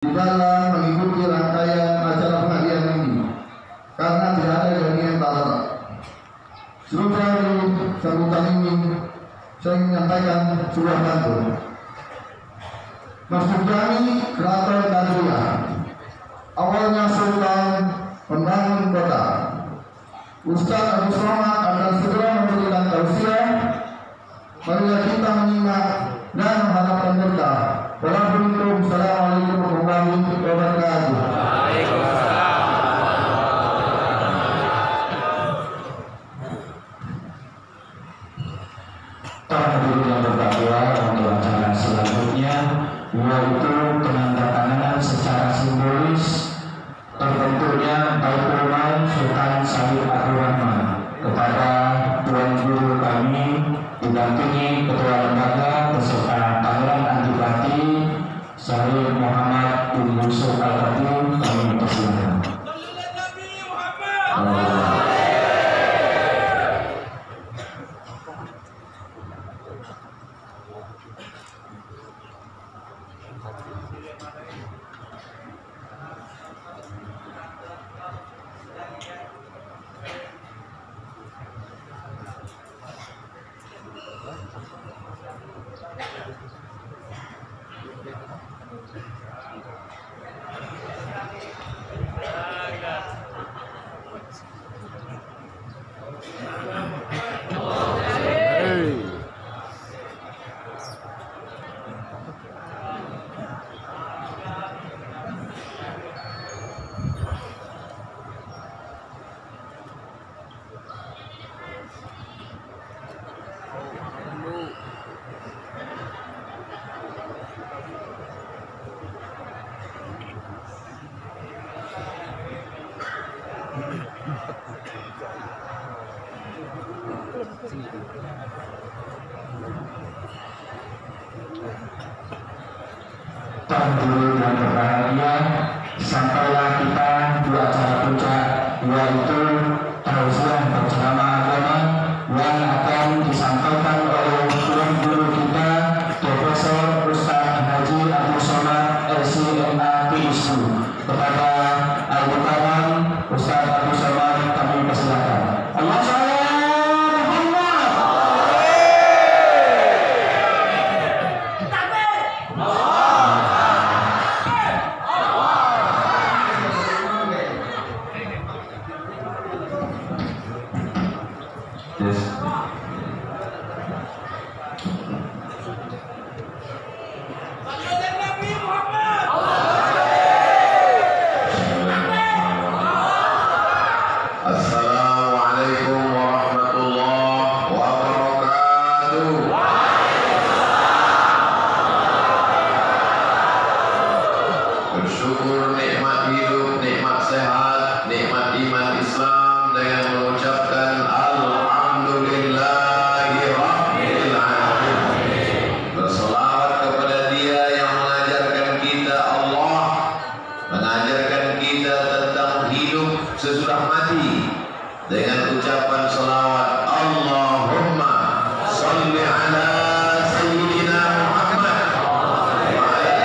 di dalam mengikuti rangkaian acara pengajian ini karena tidak ada jaminan talak. Sebelum sambutan ini saya ingin menyampaikan sebuah pantun. Masjid Jami Keraton Katuya, awalnya sultan membangun kota. Ustaz Abu Somad akan segera memberikan tausiah. Marilah kita menyimak dan mengharapkan berkah. Wassalamualaikum warahmatullahi wabarakatuh. Para hadirin yang bertakwa, untuk acara selanjutnya yaitu penandatanganan secara simbolis terbentuknya Baitul Mal Sultan Syarif Abdul Rahman kepada Tuan Guru kami didampingi Ketua Lembaga beserta Pangeran Adipati Syarif Muhammad bin Yusuf Al-Khatib, kami persilakan. Hadirin yang berbahagia, sampailah kita di acara puncak yaitu tausiah berceramah agama yang akan disampaikan oleh Tuan Guru kita Profesor Ustaz Haji Abu Somad LC.MA PhD. Kepada Abu Kawan Ustaz Abu Somad kami persilakan. Assalamualaikum warahmatullahi wabarakatuh. Bersyukur nikmat hidup, nikmat sehat, nikmat iman Islam dengan mengucapkan alhamdulillahi rabbil alamin. Berselawat kepada Dia yang mengajarkan kita Allah, mengajarkan kita tentang hidup sesudah mati dengan ucapan selawat Allahumma salli ala sayyidina Muhammad wa ala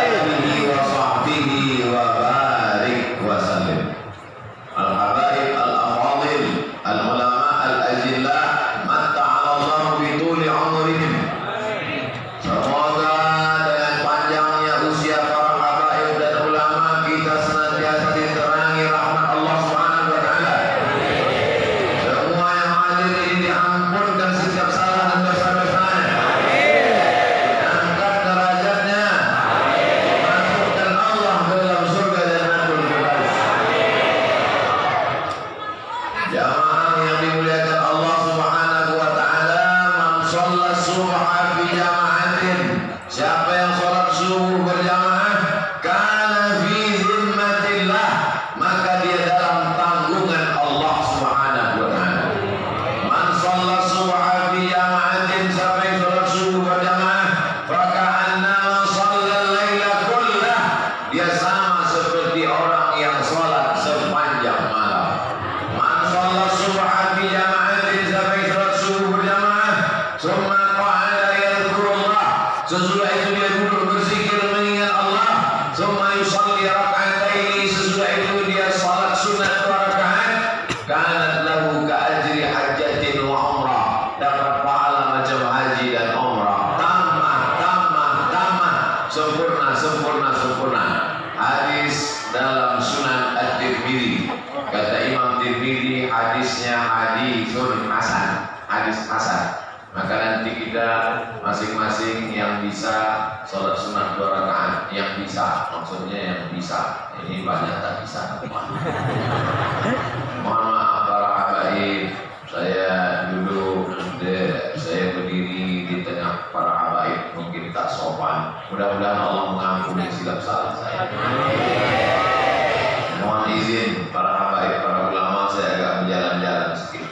alihi wa sahbihi wa barik wa sallim. Al-habaib al-afadil al-ulama al-ajillah matta'ala Allah bi tuli umrihim. Semoga dengan panjangnya usia para habaib dan ulama kita senantiasa diterangi rahmat Allah Subhanahu wa taala. Semua yang hadir ini diampunkan setiap salah dan dosa-dosanya. raka'ataini, sesudah itu dia salat sunat 2 rakaat, kanat lahu ka'ajri hajjatin wa umrah, dapat pahala macam haji dan umrah. Tamah, sempurna. Hadis dalam Sunan At-Tirmidzi. Kata Imam Tirmidzi, hadisnya hadisun hasan, hadis hasan. Maka nanti kita masing-masing yang bisa sholat sunat 2 rakaat, yang bisa, maksudnya yang bisa. Ini banyak tak bisa. Mohon maaf para habaib, saya dulu saya berdiri di tengah para habaib mungkin tak sopan. Mudah-mudahan Allah mengampuni silap salah saya. Mohon izin para habaib, para ulama, saya agak berjalan-jalan sedikit.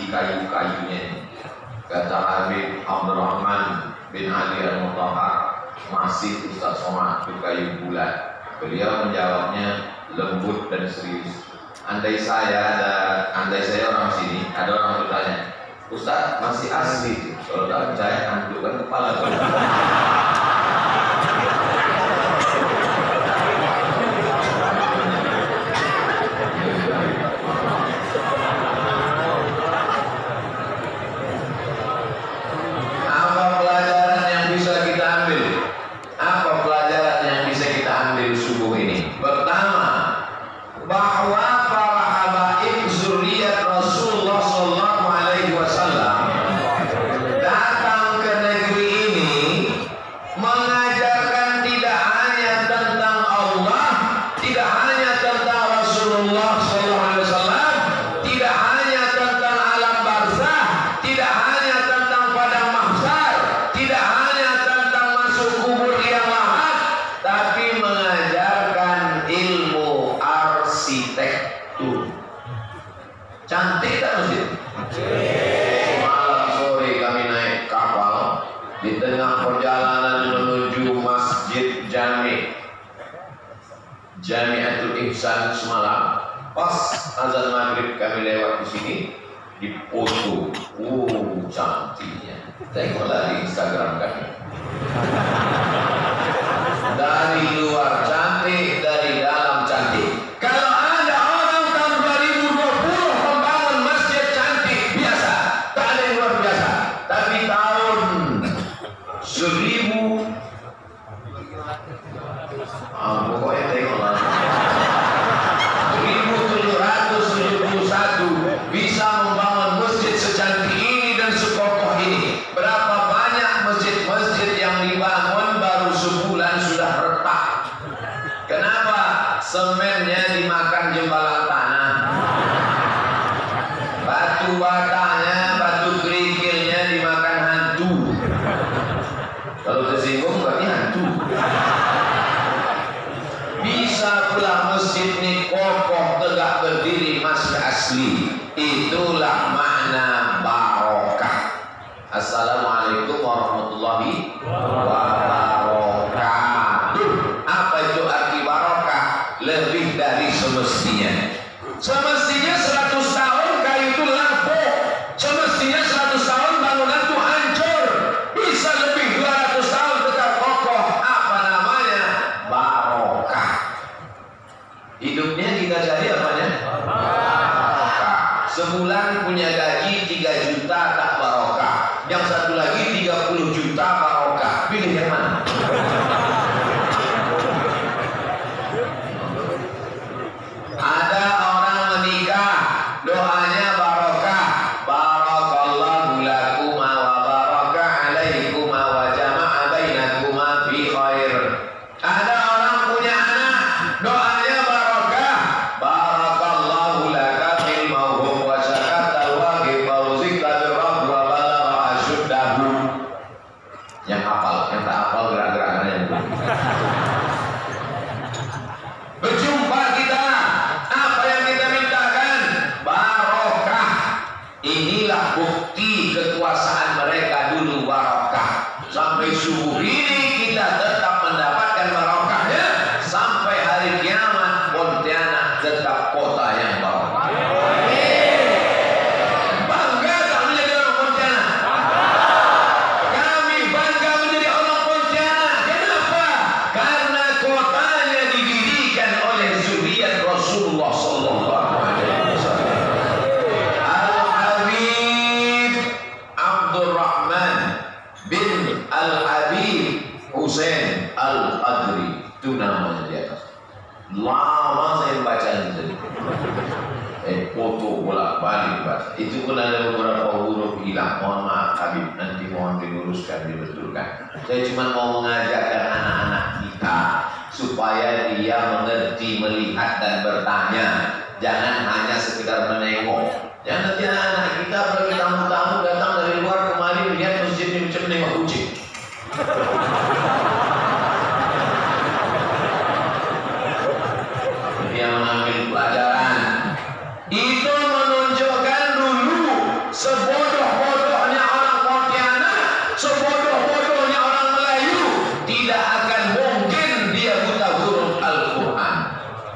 Kayu-kayunya, kata Habib Abdurrahman bin Ali Al-Mutahhar, masih Ustaz Somad itu kayu bulat. Beliau menjawabnya lembut dan serius. Andai saya orang sini, ada orang bertanya, Ustaz masih asli? Kalau tak percaya, tundukkan kepala. Cantik tak masjid? Malam sore kami naik kapal di tengah perjalanan menuju Masjid Jami'atul Ihsan semalam. Pas azan maghrib kami lewat di sini, di foto. Cantiknya. Tengoklah di Instagram kami. Dari luar cantik, dari dalam cantik. Kalau ada orang tahun 2020 membangun masjid cantik biasa, tak ada yang luar biasa. Tapi tahun 1000, pokoknya tengoklah. 1771 bisa membangun masjid secantik ini dan sekokoh ini. Berapa banyak masjid-masjid yang dibangun baru sebulan sudah retak. Kenapa? Semennya dimakan jembalan tanah, batu batanya, batu kerikilnya dimakan hantu. Kalau tersinggung berarti hantu. Bisa pula masjid ini kokoh tegak berdiri masih asli. Itulah makna barokah. Assalamualaikum warahmatullahi wabarakatuh. Apa itu arti barokah? Lebih dari semestinya. Semestinya 100 tahun kayu itu lapuk. Semestinya 100 tahun bangunan itu hancur. Bisa lebih 200 tahun tetap kokoh. Ada orang menikah, doanya barokah. Barakallahu lakuma wa baraka alaikuma wa jama'a bainakuma fi khair. Ada orang punya anak, doanya barokah. Barakallahu laka fil mawhum wa syakatal waqi fauzika birrabb wa balagha asyuddahu. Yang hafal, yang tak hafal gerak-gerakannya. Berjumpa kita, apa yang kita mintakan? Barokah. Inilah bukti kekuasaan mereka dulu, barokah. Sampai subuh ini kita tetap mendapatkan barokahnya. Sampai hari kiamat Pontianak tetap kota yang barokah. Bangga tak menjadi orang Pontianak? Kami bangga menjadi orang Pontianak. Kenapa? Karena kotanya didirikan oleh zuriat Rasulullah sallallahu alaihi wasallam. Al-Habib Abdurrahman bin Al-Habib Hussein Al-Qadri, itu namanya di atas. Lama saya baca itu. Foto bolak-balik baca. Itu pun ada beberapa huruf hilang. Mohon maaf Habib, nanti mohon diluruskan, dibetulkan. Saya cuma mau mengajarkan anak-anak kita supaya dia mengerti, melihat dan bertanya. Jangan hanya sekedar menengok. Jangan nanti anak-anak kita bagi tamu-tamu datang dari luar kemari lihat masjid ini macam menengok kucing. Dia mengambil pelajaran. Itu menunjukkan dulu sebodoh-bodohnya orang Pontianak, sebodoh-bodohnya orang Melayu, tidak akan mungkin dia buta huruf Al-Quran.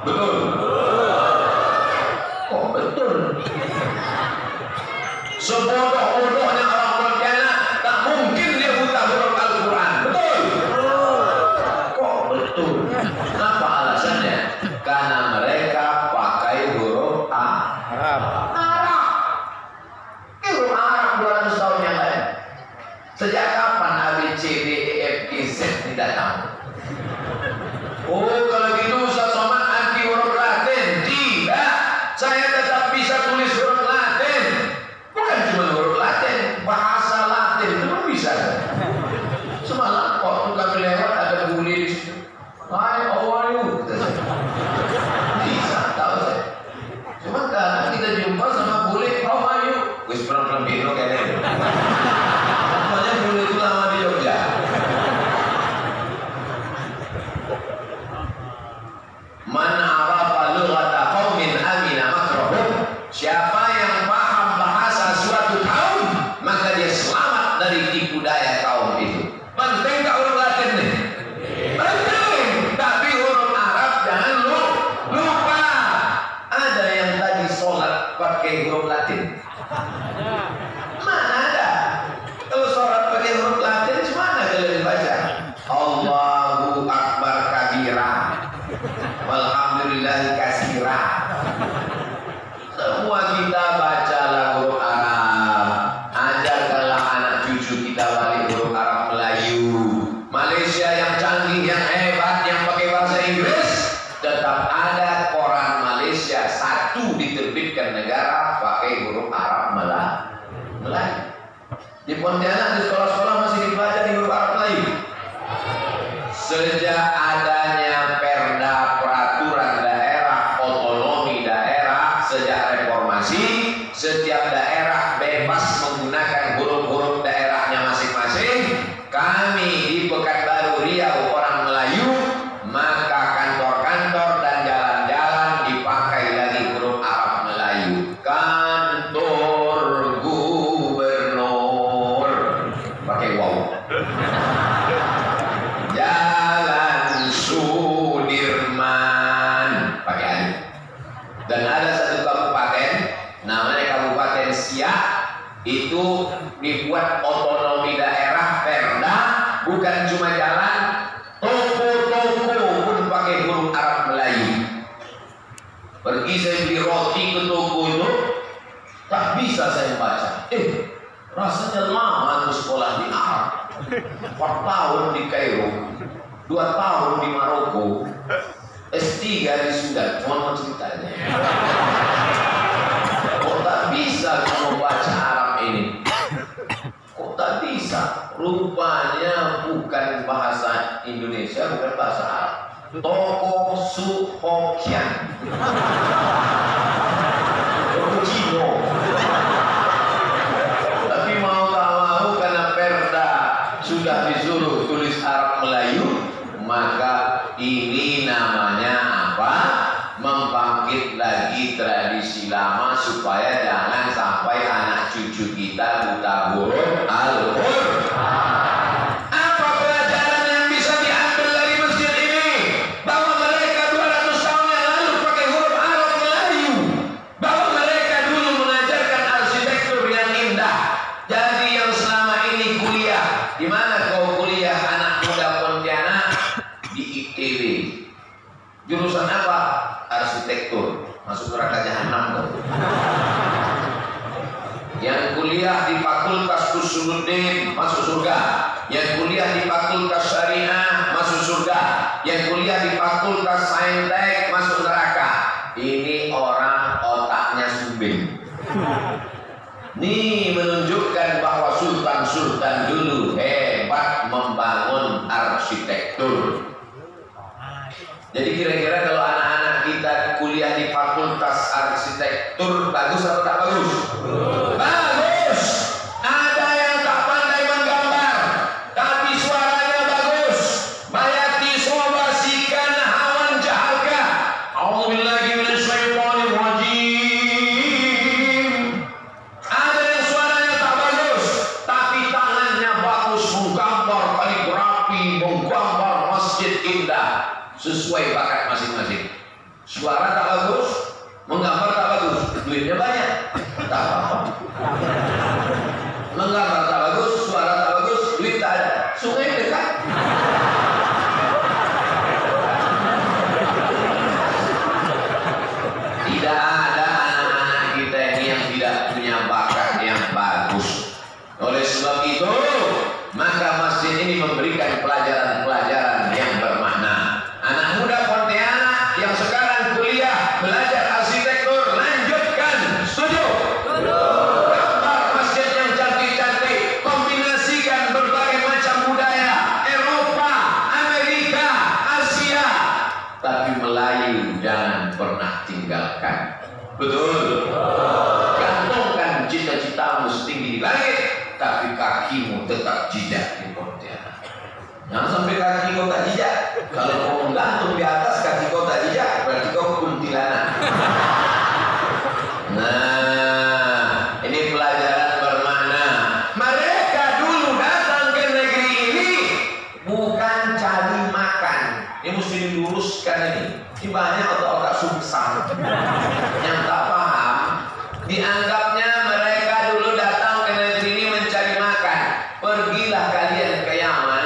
Betul? Kok betul? Sebodoh-bodohnya orang Pontianak tak mungkin dia buta huruf Al-Quran. Betul? Kok betul? Apa alasannya? Karena mereka pakai huruf Arab. Huruf Arab 200 tahun yang lalu. Sejak kapan A, B, C, D, E, F, G, Z tidak tahu? Oh, kalau gitu Ustaz Somad anti huruf Latin. Tidak, saya tetap bisa tulis huruf Latin. Bukan cuma huruf Latin, bahasa Latin itu pun bisa. Semalam waktu kami lewat ada bule di situ. Hai, how are you? Bisa, tahu saya. Cuma karena kita jumpa sama bule, how are you? Wis pelan-pelan biro kayaknya. Makanya bule itu lama di Jogja. Man arafa lughata qaumin amina makrahum. Siapa yang paham bahasa suatu kaum, maka dia selamat dari tipu daya kaum itu. Penting tak huruf Latin nih? Penting. Tapi huruf Arab jangan lupa. Ada yang tadi sholat pakai huruf Latin? Mana ada? Kalau sholat pakai huruf Latin, gimana kalian baca? Allahu Akbar kabira, walhamdulillahi kasira. Semua kita bacalah huruf Arab. Ajarkanlah anak cucu kita balik huruf Arab Melayu. Malaysia yang canggih, yang hebat, yang pakai bahasa Inggris, tetap ada koran Malaysia satu diterbitkan negara pakai huruf Arab Melayu. Di Pontianak di sekolah-sekolah masih dipelajari huruf Arab Melayu. Sejak adanya perda peraturan daerah, otonomi daerah, sejak reformasi, setiap daerah bebas menggunakan huruf-huruf daerahnya masing-masing. Kami di Pekanbaru Riau orang Melayu, maka kantor-kantor dan jalan-jalan dipakai lagi huruf Arab Melayu. Kantor gubernur pakai waw. Jalan Sudirman pakai alif. Dan ada satu kabupaten namanya Kabupaten Siak, itu dibuat otonomi daerah perda, bukan cuma jalan, toko-toko pun pakai huruf Arab Melayu. Pergi saya beli roti ke toko itu, tak bisa saya baca. Rasanya lama aku sekolah di Arab. 4 tahun di Kairo, 2 tahun di Maroko, S3 di Sudan. Cuma mau ceritanya. Kok tak bisa kamu baca Arab ini? Kok tak bisa? Rupanya bukan bahasa Indonesia, bukan bahasa Arab. Toko Su Hokian. Toko Cino. Tapi mau tak mau karena Perda sudah disuruh tulis Arab Melayu, maka ini namanya apa? Membangkit lagi tradisi lama supaya jangan sampai anak cucu kita buta huruf Al-Qur'an. Apa pelajaran yang bisa diambil dari masjid ini? Bahwa mereka 200 tahun yang lalu pakai huruf Arab Melayu, bahwa mereka dulu mengajarkan arsitektur yang indah. Jadi yang selama ini kuliah, di mana kau kuliah anak muda Pontianak? Di ITB. Jurusan apa? Arsitektur. Masuk neraka jahanam. Yang kuliah di Fakultas Usuluddin masuk surga. Yang kuliah di Fakultas Syariah masuk surga. Yang kuliah di Fakultas Saintek masuk neraka. Ini orang otaknya sumbing. Ini menunjukkan bahwa sultan-sultan dulu hebat membangun arsitektur. Jadi kira-kira kalau anak-anak kita kuliah di Fakultas Arsitektur bagus atau tak bagus? Bagus. Ada yang tak pandai menggambar, tapi suaranya bagus. Bayati sobasikan hawan jahalka. A'udzubillahi minasyaitonir rajim. Ada yang suaranya tak bagus, tapi tangannya bagus menggambar kaligrafi, menggambar masjid indah. Sesuai bakat masing-masing. Suara tak bagus, menggambar tak bagus, duitnya banyak, tak apa-apa. Menggambar tak bagus, suara tak bagus, duit tak ada. Sungai dekat. Tidak ada anak-anak kita ini yang tidak punya bakat yang bagus. Oleh sebab itu, maka masjid ini memberikan pelajaran-pelajaran yang bermakna. Anak muda Pontianak yang sekarang kuliah belajar arsitektur, lanjutkan, setuju? Gambar masjid yang cantik-cantik, kombinasikan berbagai macam budaya Eropa, Amerika, Asia, tapi Melayu jangan pernah tinggalkan. Betul? Gantungkan cita-citamu setinggi di langit, tapi kakimu tetap jejak di Pontianak. Jangan sampai kaki kau tak jejak. Kalau kau menggantung di atas kaki kau tak jejak, berarti kau kuntilanak. Nah, ini pelajaran bermakna. Mereka dulu datang ke negeri ini bukan cari makan. Ini mesti diluruskan ini. Ini banyak otak-otak sungsang yang tak paham. Dianggapnya mereka dulu datang ke negeri ini mencari makan. Pergilah kalian ke Yaman,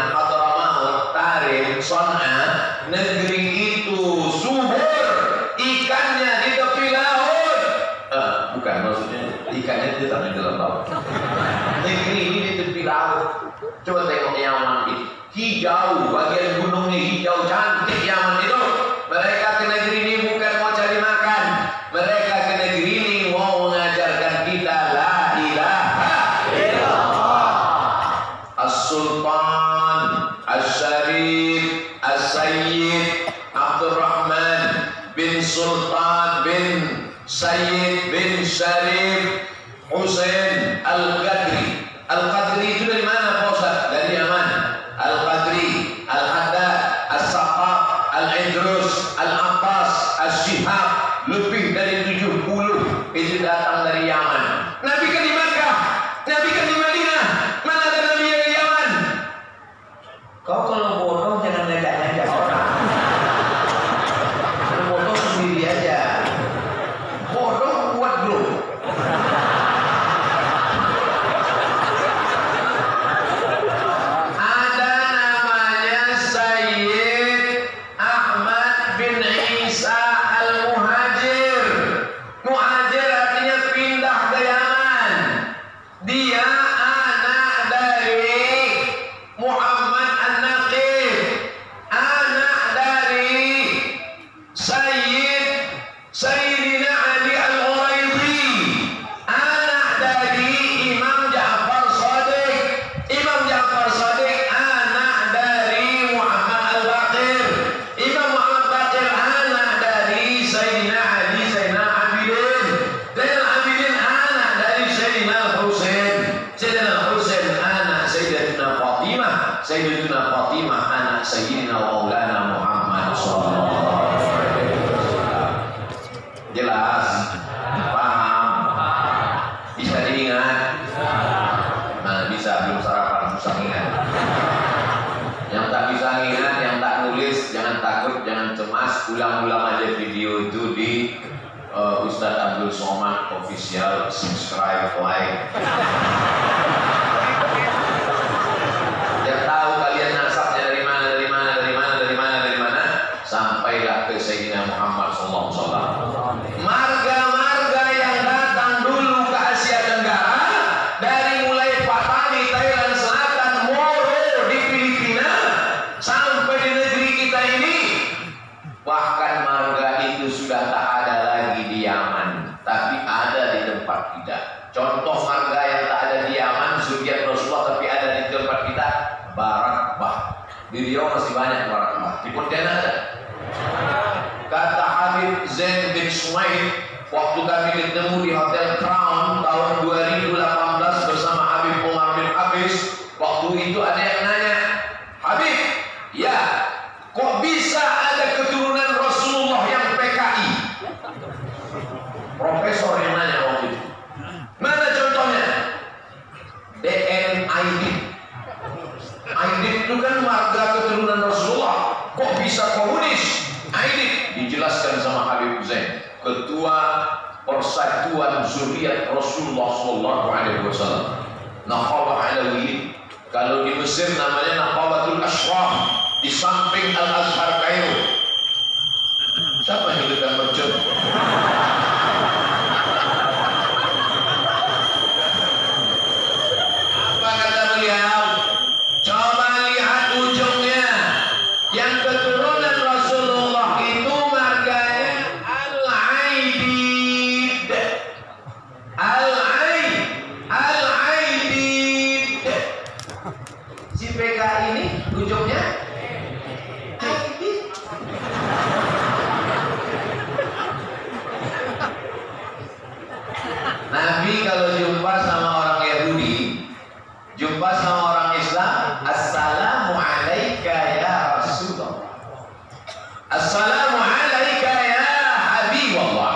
Son'a, negeri itu subur, ikannya di tepi laut. Bukan, maksudnya ikannya di dalam laut. Negeri ini di tepi laut. Coba tengok Yaman itu, hijau, bagian gunungnya hijau, cantik Yaman itu. Mereka ke negeri ini bukan mau cari makan, mereka ke negeri ini mau mengajarkan kita la ilaha illallah. As-Sultan As-Syarif As-Sayyid Abdurrahman bin Sultan bin Sayyid bin Syarif Hussein Al-Qadri. Al-Qadri itu dari mana Pak Ustaz? Dari Yaman. Al-Qadri, Al-Haddad, As-Saqaf, Al-Idrus, Al-Abbas, As-Shihab, lebih dari 70 itu datang dari Yaman. Nabi kan di Makkah, Nabi kan di Madinah. Mana ada Nabi dari Yaman? Kau kalau bodoh jangan ngajak-ngajak orang. Kalau bodoh sendiri aja. Bodoh buat grup. Ada namanya Sayyid Ahmad bin Isa Al-Muhajir. Muhajir artinya pindah ke Yaman. Dia anak dari Maulana Muhammad sallallahu alaihi wasallam. Jelas? Paham? Bisa diingat? Nah, bisa, belum sarapan susah ingat. Yang tak bisa ingat, yang tak nulis, jangan takut, jangan cemas, ulang-ulang aja video itu di Ustadz Abdul Somad Official, subscribe, like. Biar tahu kalian nasabnya dari mana, sampailah ke Sayyidina Muhammad SAW. Marga-marga yang datang dulu ke Asia Tenggara, dari mulai Patani, Thailand Selatan, Moro di Filipina, sampai di negeri kita ini, bahkan marga itu sudah tak ada lagi di Yaman, tapi ada di tempat kita. Contoh marga yang tak ada di Yaman, zuriat Rasulullah, tapi ada di tempat kita, Barakbah. Di Riau masih banyak Barakbah. Di Pontianak ada. Kata Habib Zain bin Sumaid, waktu kami ketemu di Hotel Crown tahun 2018 bersama Habib Umar bin Hafiz, waktu itu ada yang nanya, Habib, ya, kok bisa ada keturunan Rasulullah yang PKI? Profesor yang nanya waktu itu. Mana contohnya? DNID. Aidit itu kan marga keturunan Rasulullah. Kok bisa komunis? Aidit dijelaskan sama Habib Zain, ketua persatuan zuriat Rasulullah Sallallahu Alaihi Wasallam. Naqabah Alawiyin. Kalau di Mesir namanya Naqabatul Ashraf, di samping Al Azhar Kairo. Siapa yang hidupkan mercon? Apa kata beliau? Coba lihat ujungnya. Yang keturunan Rasulullah itu marganya Al-Aidid. Al-Aidid. Si PKI ini ujungnya Aidid. Nabi kalau jumpa sama orang Yahudi, jumpa sama orang Islam, Assalamu alaika ya Rasulullah, Assalamu alaika ya Habiballah.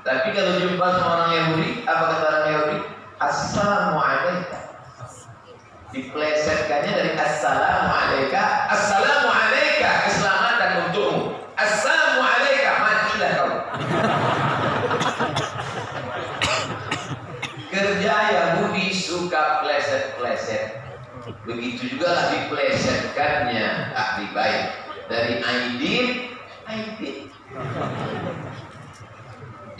Tapi kalau jumpa sama orang Yahudi, apa kata orang Yahudi? Assalamu alaika. Diplesetkannya dari Assalamu alaika, Assalamu alaika, keselamatan untukmu. Assalamu alaika, matilah kau. Kerja Yahudi suka pleset-pleset. Begitu juga lah diplesetkannya ahli baik. Dari Aidin,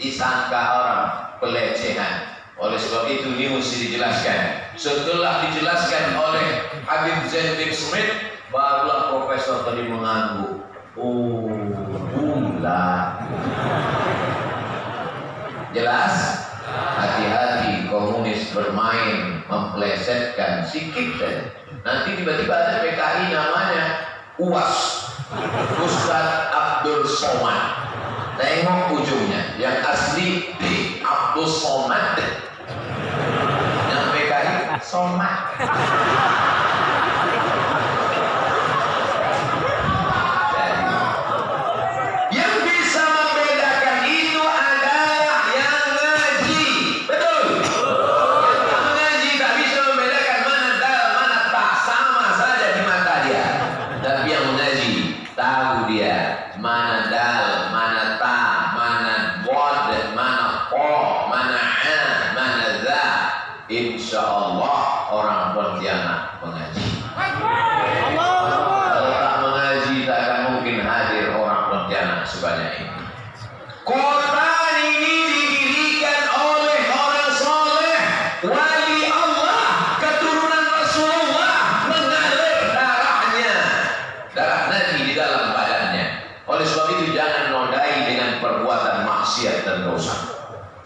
disangka orang pelecehan. Oleh sebab itu ini mesti dijelaskan. Setelah dijelaskan oleh Habib Zain bin Smith, barulah profesor tadi mengangguk. Oh, bulan. Jelas? Hati-hati komunis bermain memplesetkan sikit saja. Nanti tiba-tiba ada PKI namanya UAS, Ustadz Abdul Somad. Tengok ujungnya, yang asli di Abdul Somad, yang PKI Somad. Insya Allah orang Pontianak mengaji. Kalau tak mengaji tak akan mungkin hadir orang Pontianak sebanyak ini. Kota ini didirikan oleh orang soleh, wali Allah, keturunan Rasulullah, mengalir darahnya, darah Nabi di dalam badannya. Oleh sebab itu jangan nodai dengan perbuatan maksiat dan dosa.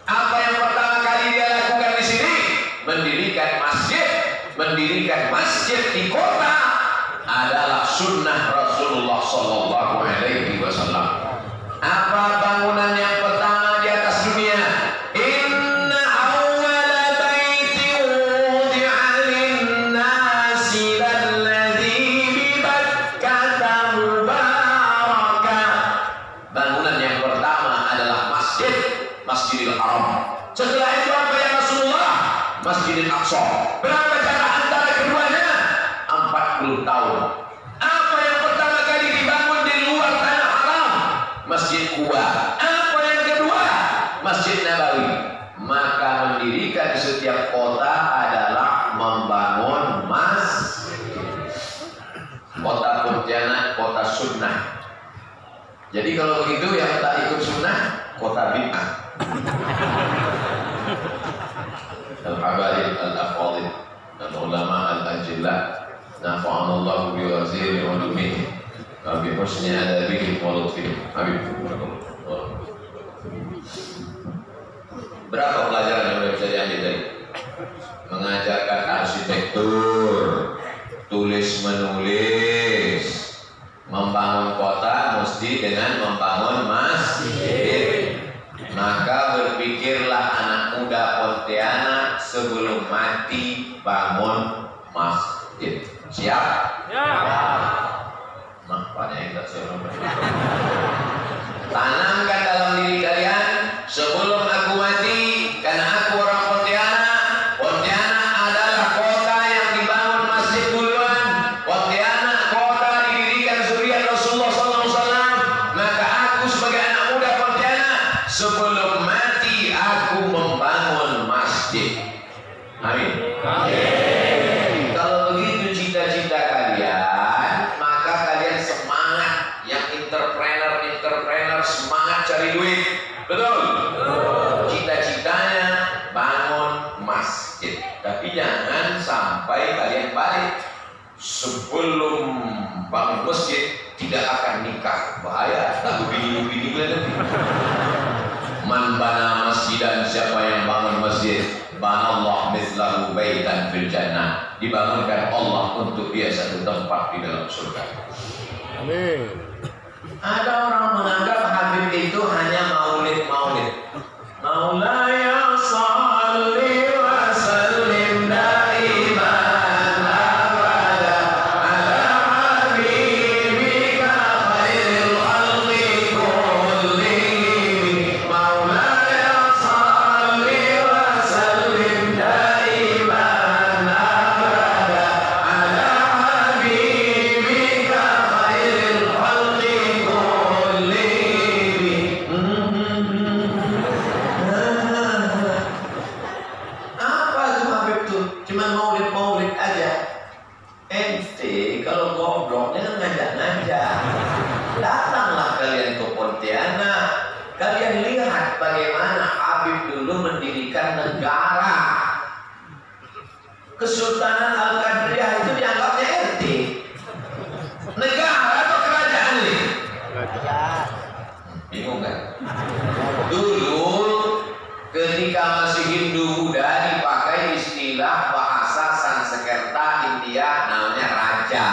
Apa yang pertama kali dia lakukan di sini? Mendirikan masjid di kota adalah sunnah Rasulullah Sallallahu Alaihi Wasallam. Apa bangunan yang pertama di atas dunia? Inna awwala baitin wudi'a lin-nasi lalladzi bi Bakkah mubarak Setelah itu apa ya Rasulullah? Masjidil Aqsa. Berapa jarak antara keduanya? 40 tahun. Apa yang pertama kali dibangun di luar tanah haram? Masjid Quba. Apa yang kedua? Masjid Nabawi. Maka mendirikan di setiap kota adalah membangun kota Pontianak, kota sunnah. Jadi kalau begitu yang tak ikut sunnah, kota bid'ah. Al-Habaib Al-Afadil dan ulama Al-Ajillah nafa'anallahu biwaziri ulumih wa bi husni adabihi wa lutfihi. Berapa pelajaran yang sudah bisa diambil dari mengajarkan arsitektur, tulis menulis, membangun kota mesti dengan membangun masjid. Maka berpikirlah anak muda Pontianak sebelum mati bangun masjid. Siap? Ya. Makanya yang tak siap. Tanamkan dalam diri kalian sebelum aku mati, karena aku orang Pontianak. Pontianak adalah kota yang dibangun masjid duluan. Pontianak kota didirikan zuriat Rasulullah SAW. Maka aku sebagai anak muda Pontianak sebelum mati aku membangun masjid. Amin. Amin. Kalau begitu cita-cita kalian, maka kalian semangat. Yang entrepreneur semangat cari duit. Betul? Cita-citanya bangun masjid. Tapi jangan sampai kalian balik sebelum bangun masjid tidak akan nikah. Bahaya. Tak bini-bini kalian. Man bana masjidan, siapa yang bangun masjid, banallah mithlahu baitan fil jannah. Dibangunkan Allah untuk dia satu tempat di dalam surga. Amin. Ada orang menganggap Habib itu hanya maulid-maulid. Maulaya salli wa sallim daiman abada ala habibika khairil khalqi kullihim. Maulaya salli wa sallim daiman abada ala habibika khairil khalqi. Apa itu Habib tuh? Cuma maulid-maulid aja. Ente kalau goblok jangan ngajak-ngajak. Datanglah kalian ke Pontianak. Kalian lihat bagaimana Habib dulu mendirikan negara. Kesultanan Al-Qadariyah itu dianggapnya RT. Negara atau kerajaan nih? Bingung kan? Dulu ketika masih Hindu-Buddha dipakai istilah bahasa Sanskerta India namanya raja.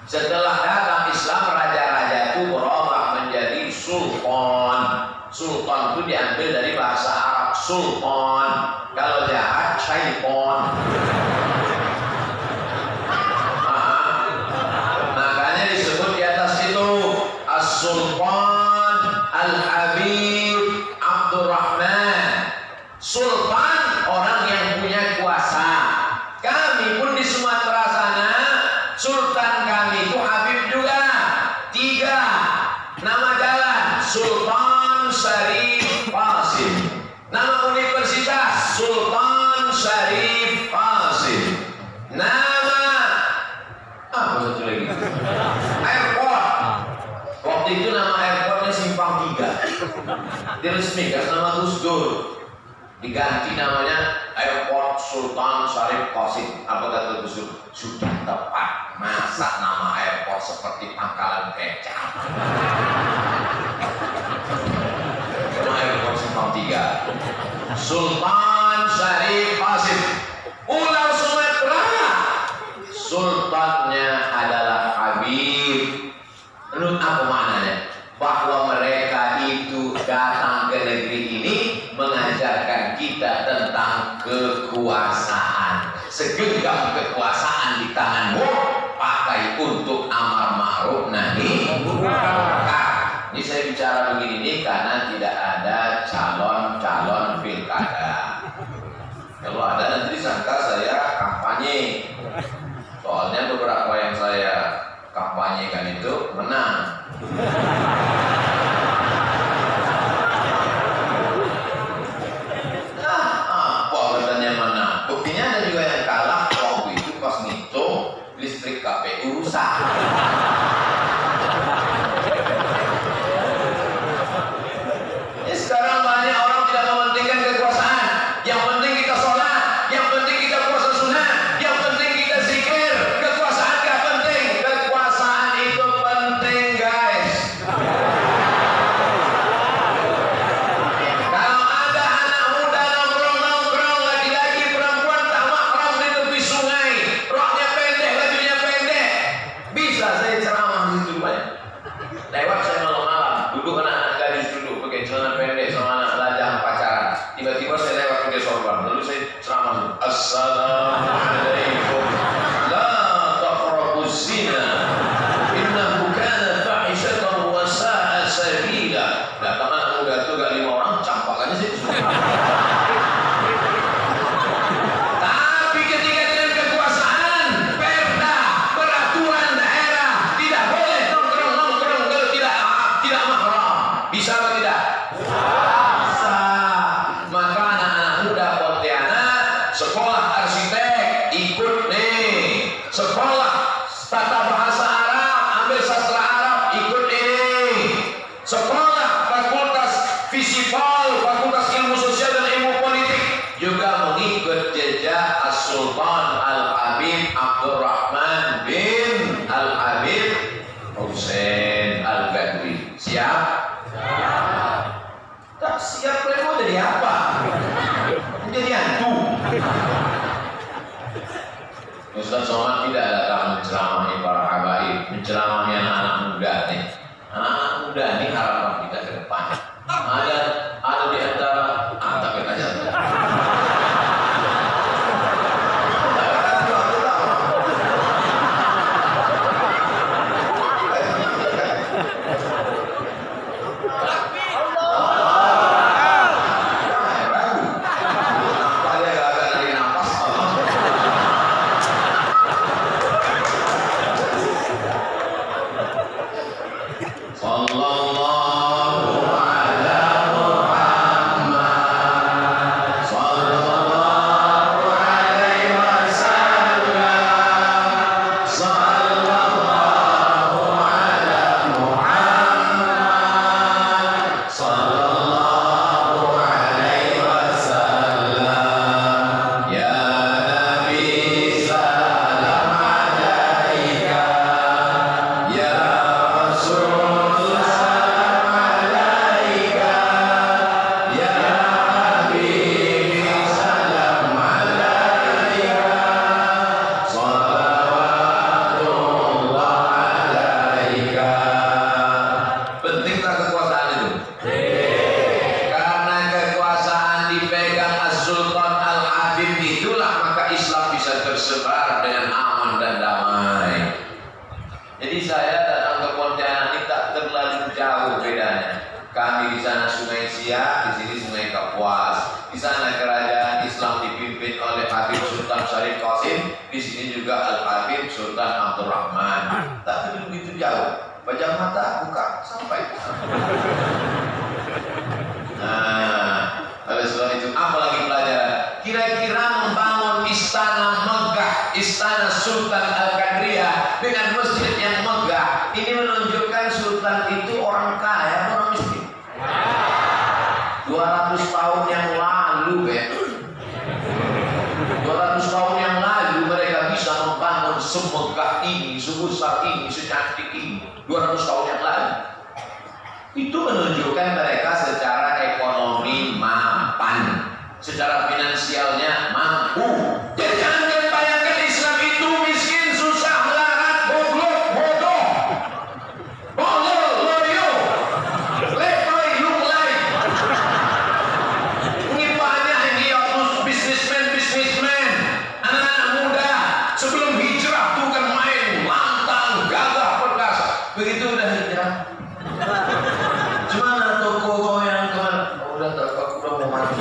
Setelah datang Islam, raja-raja itu berubah menjadi sultan. Sultan itu diambil dari bahasa Arab sultan. Kalau jahat syaitan. Makanya disebut di atas itu As-Sultan Al-Habib Abdurrahman. Sultan orang yang punya kuasa. Kami pun di Sumatera sana, Sultan kami itu Habib juga. 3 nama jalan Sultan Syarif Qasim. Nama universitas Sultan Syarif Qasim. Nama apa satu lagi? Airport. Waktu itu nama airportnya Simpang 3. Diresmikan nama Gus Dur. Diganti namanya Airport Sultan Syarif Qasim. Apa kata Gus Dur? Sudah tepat. Masa nama airport seperti pangkalan kecap? Nama airport Simpang 3. Sultan Syarif Qasim. Pulau Sumatera. Sultannya adalah Habib. Menurut apa maknanya? Bahwa mereka itu datang ke negeri ini mengajarkan kita tentang kekuasaan. Segenggam kekuasaan di tanganmu, pakai untuk amar ma'ruf nahi munkar. Ini saya bicara begini karena tidak ada calon-calon pilkada. ada nanti disangka saya kampanye. Soalnya beberapa yang saya kampanyekan itu menang. Apa katanya menang? Buktinya ada juga yang kalah waktu itu pas ngitung listrik KPU rusak. Sekarang banyak orang tidak mementingkan kekuasaan. Yang penting kita sholat, yang penting kita puasa sunnah, yang penting kita zikir. Kekuasaan gak penting. Kekuasaan itu penting, guys. Kalau ada anak muda nongkrong-nongkrong, laki-laki perempuan tak mahram di tepi sungai, roknya pendek, bajunya pendek, bisa saya ceramah di situ banyak. Lewat saya malam-malam, duduk anak-anak gadis duduk pakai celana pendek sama anak lajang pacaran. Tiba-tiba saya lewat pakai sorban, lalu saya ceramah. Assalamualaikum. La taqrabuz zina. Innahu kana fahishatan wa sa'a sabila. Datang anak muda itu gak 5 orang, campakannya sih. Tapi ketika dengan kekuasaan, perda, peraturan daerah, tidak boleh nongkrong-nongkrong kalau tidak mahram. Bisa atau tidak? Bisa. Maka anak-anak muda Pontianak sekolah arsitek ikut nih, sekolah tata bahasa Arab ambil sastra Arab ikut ini, sekolah fakultas Fisipol, fakultas ilmu sosial dan ilmu politik juga mengikut jejak As-Sultan Al-Habib Abdurrahman bin Al-Habib Hussein Al-Badwi. Siap? Tak siap, mau jadi apa? Menjadi hantu. Ustaz Somad tidak datang menceramahi para habaib, menceramahi anak-anak muda nih. Anak-anak muda ini harapan kita ke depan. Ada di antara takut aja. Kami di sana Sungai Siak, di sini Sungai Kapuas. Di sana kerajaan Islam dipimpin oleh Habib Sultan Syarif Qasim, di sini juga Al-Habib Sultan Abdurrahman. Tapi begitu jauh, pejam mata buka sampai. Nah, oleh sebab itu apa lagi pelajaran? Kira-kira membangun istana megah, istana Sultan Al-Qadriyah dengan masjid yang megah, ini menunjukkan Sultan itu orang kaya, orang miskin. 200 tahun yang lalu, 200 tahun yang lalu mereka bisa membangun semegah ini, sebesar ini, secantik ini. 200 tahun yang lalu. Itu menunjukkan mereka secara ekonomi mapan, secara finansialnya mampu. Jadi jangan bayangkan Islam itu miskin, susah, melarat, bodoh, loyo, letoy, lunglai. Ini banyak ini bisnismen, anak-anak muda sebelum hijrah tuh kan main lantang, gagah, perkasa. Begitu udah hijrah, gimana toko kau yang kemana? Udah mau mati.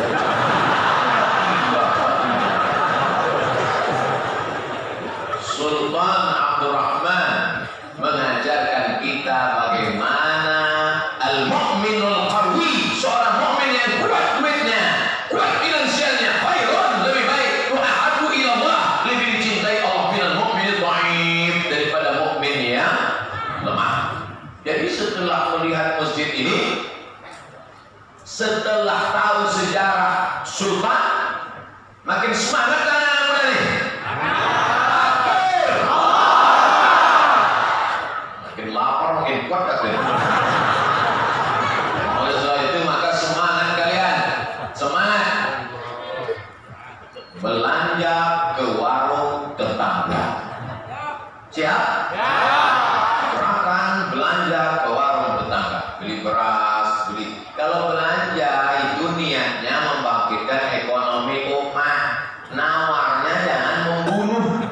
Al-mu'minul qawi, seorang mukmin yang kuat duitnya, kuat finansialnya, khairun, lebih baik, wa ahabbu ila Allah, lebih dicintai Allah minal mu'minil dhaif, daripada mukmin yang lemah. Jadi setelah melihat masjid ini, setelah tahu sejarah Sultan, makin semangat anak-anak muda nih. Makin lapar, makin kuat katanya. Oleh sebab itu maka semangat kalian, semangat belanja ke warung tetangga. Siap? Silakan belanja ke warung tetangga, beli beras, beli. Kalau belanja itu niatnya membangkitkan ekonomi umat, nawarnya jangan membunuh.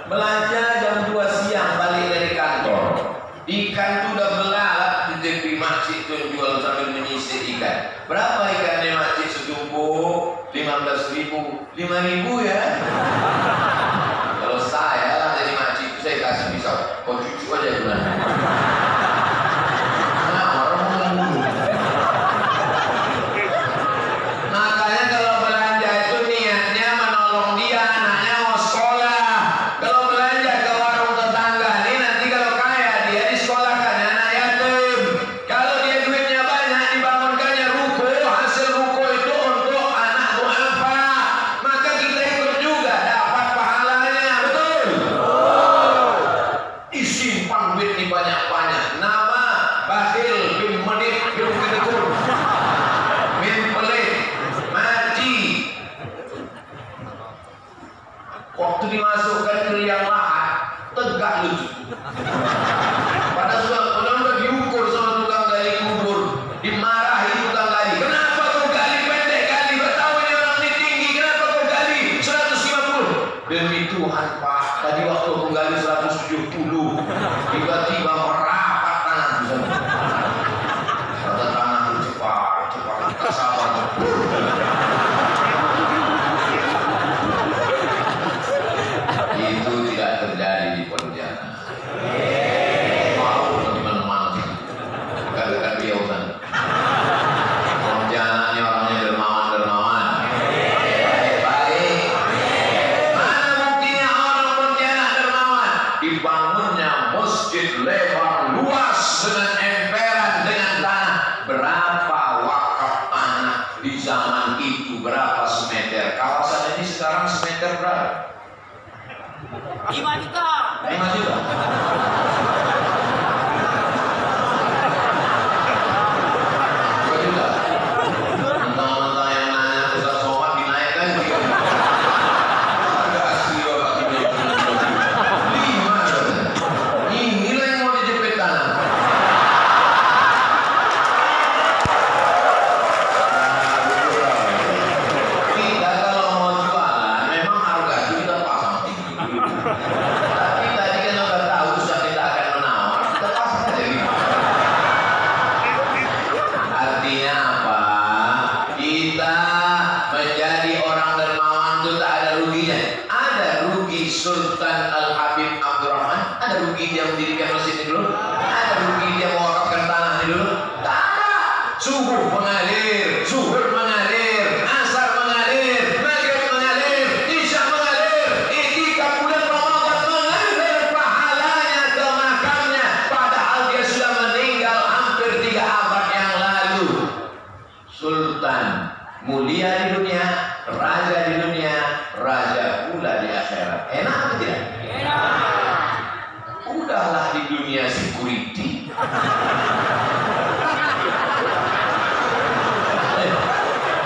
Belanja jam 2 siang balik dari kantor, ikan itu udah belalat di tepi masjid tuh jual sambil menyisir ikan. Berapa ikannya masjid setumpuk? 15.000, 5.000 ya. Kalau saya lah dari masjid saya kasih pisau, kau cucu aja gimana? Makanya kalau belanja itu niatnya menolong dia, anaknya mau sekolah. Kalau belanja ke warung tetangga nih, nanti kalau kaya dia disekolahkan anak yatim. Kalau dia duitnya banyak, dibangunkannya ruko, hasil ruko itu untuk anak duafa. Maka kita ikut juga dapat pahalanya, betul? Disimpan duit di banyak-banyak. Nama Bakhil bin Menit bin Kedekur bin Pelit mati. Waktu dimasukkan ke liang lahat, tegak lucu. Pada sudah diukur sama tukang gali kubur, dimarahi tukang gali. Kenapa kau gali pendek gali? Kau tahu ini orang ini tinggi, kenapa kau gali 150? Demi Tuhan Pak, tadi waktu kau gali 170, tiba-tiba merapat tanah di sana. Kata tanah itu cepat, tak sabar. Itu tidak terjadi di Pontianak. Mau di mana-mana, dekat-dekat Riau sana. Pontianak ini orangnya dermawan. Baik. Mana buktinya orang Pontianak dermawan? Dibangunnya masjid lebar luas dengan emperan dengan tanah. Berapa wakaf tanah di zaman itu? Berapa semeter? Kawasan ini sekarang semeter berapa? 5 juta. 5 juta. Mentang-mentang yang nanya Ustaz Somad dinaikkan juga. Harga asli Bapak ini 5. Inilah yang mau dijepit tanah. Kita kalau mau jualan memang harga itu kita pasang tinggi. Tapi tadi kan udah tahu Ustaz kita akan menawar, kita pasang aja gitu. Artinya apa? Kita menjadi orang dermawan itu tak ada ruginya. Ada rugi Sultan Al-Habib Abdurrahman, ada rugi dia mendirikan masjid ini dulu, ada rugi dia mewakafkan tanah ini dulu. Tak ada. Subuh mengalir, zuhur mengalir, asar mengalir, maghrib mengalir, isya mengalir, iktikaf bulan Ramadan mengalir pahalanya ke makamnya, padahal dia sudah meninggal hampir 3 abad yang lalu. Sultan mulia di dunia, raja di dunia, raja pula di akhirat. Enak atau tidak? Udahlah di dunia security.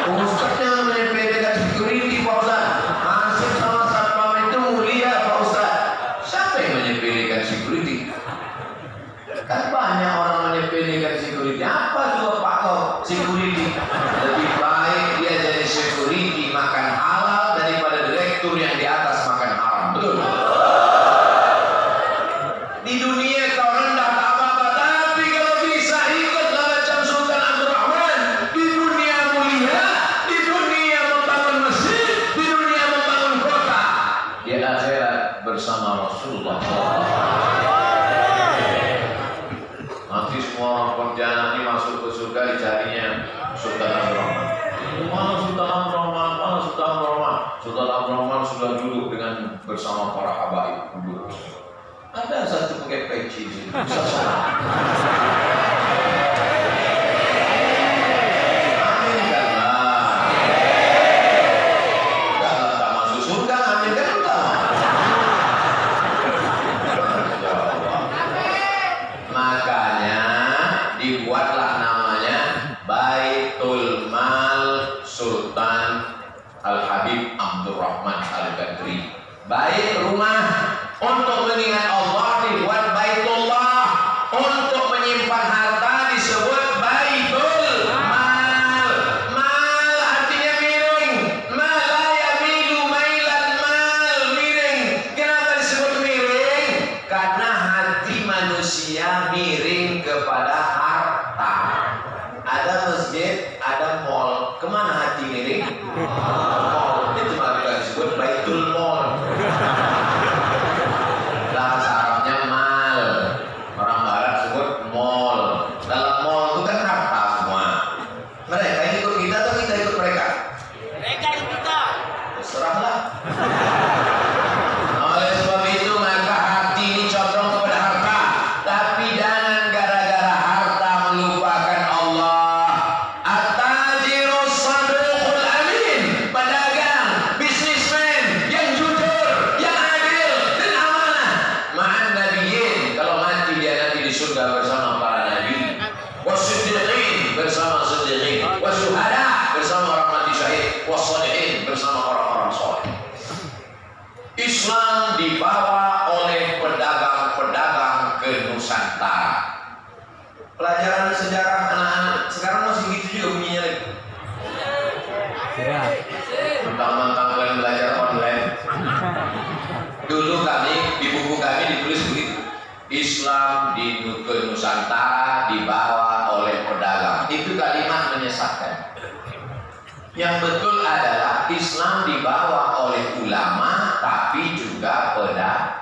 Ustaznya menyepelekan security Pak Ustaz. Hansip sama satpam itu mulia Pak Ustaz. Siapa yang menyepelekan security? Kan banyak orang menyepelekan security. Apa juga Pak kau security? Lebih baik dia jadi security makan halal daripada direktur yang di atas makan haram. Betul? Di dunia kau rendah tak apa-apa, tapi kalau bisa ikutlah macam Sultan Abdurrahman. Di dunia mulia, di dunia membangun masjid, di dunia membangun kota. Di akhirat bersama Rasulullah SAW. peci susah sholat. Amin kan lah. Kalau tak masuk surga, amin kan utama. Ya Allah. Makanya dibuatlah namanya Baitul Mal Sultan Al-Habib Abdurrahman Al-Badri. Bait rumah untuk mengingat Allah dibuat Baitullah, untuk menyimpan harta disebut Baitul Mal. Mal artinya miring. Mal la yamilu mailan mal, miring. Kenapa disebut miring? Karena hati manusia miring kepada harta. Ada masjid, ada mall. Kemana hati miring? Mall. Itu maka disebut Baitul Mall. Bahasa Arabnya mal. Orang Barat sebut mall. Dalam mall itu kan harta semua. Mereka ikut kita atau kita ikut mereka? Mereka yang kita. Terserahlah. Oleh sebab itu maka hati ini condong kepada harta. Tapi jangan gara-gara harta melupakan Allah. At-tajirus saduqul amin, pedagang, bisnismen yang jujur, yang adil dan amanah. Ma'an nabiyyin, kalau mati dia nanti di surga bersama para nabi. Wasiddiqin bersama siddiqin, wasyuhada bersama orang mati syahid, wassalihin bersama orang-orang saleh. Islam dibawa oleh pedagang-pedagang ke Nusantara. Pelajaran sejarah anak-anak sekarang masih gitu juga bunyinya lagi. Mentang-mentang kalian belajar online. Dulu kami di buku kami ditulis begitu. Islam ke Nusantara dibawa oleh pedagang. Itu kalimat menyesatkan. Yang betul adalah Islam dibawa oleh ulama tapi juga pedagang.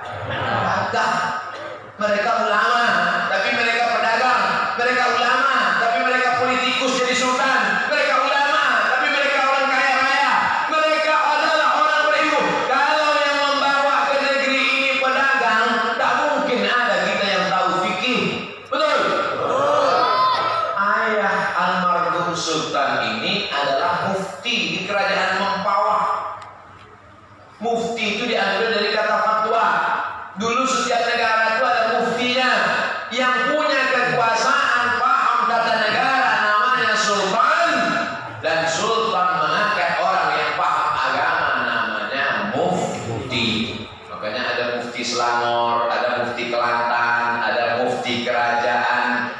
Mereka ulama tapi mereka pedagang. Mereka ulama tapi mereka politikus jadi sultan. Mereka ulama tapi mereka orang kaya raya. Mereka adalah orang berilmu. Kalau yang membawa ke negeri ini pedagang, tak mungkin ada kita yang tahu fikih. Betul? Ayah almarhum sultan ini adalah mufti di kerajaan Mempawah. Mufti itu diambil dari kata fatwa. Dulu setiap negara itu ada muftinya yang punya kekuasaan, paham tata negara, namanya sultan. Dan sultan mengangkat orang yang paham agama, namanya mufti. Makanya ada mufti Selangor, ada mufti Kelantan, ada mufti kerajaan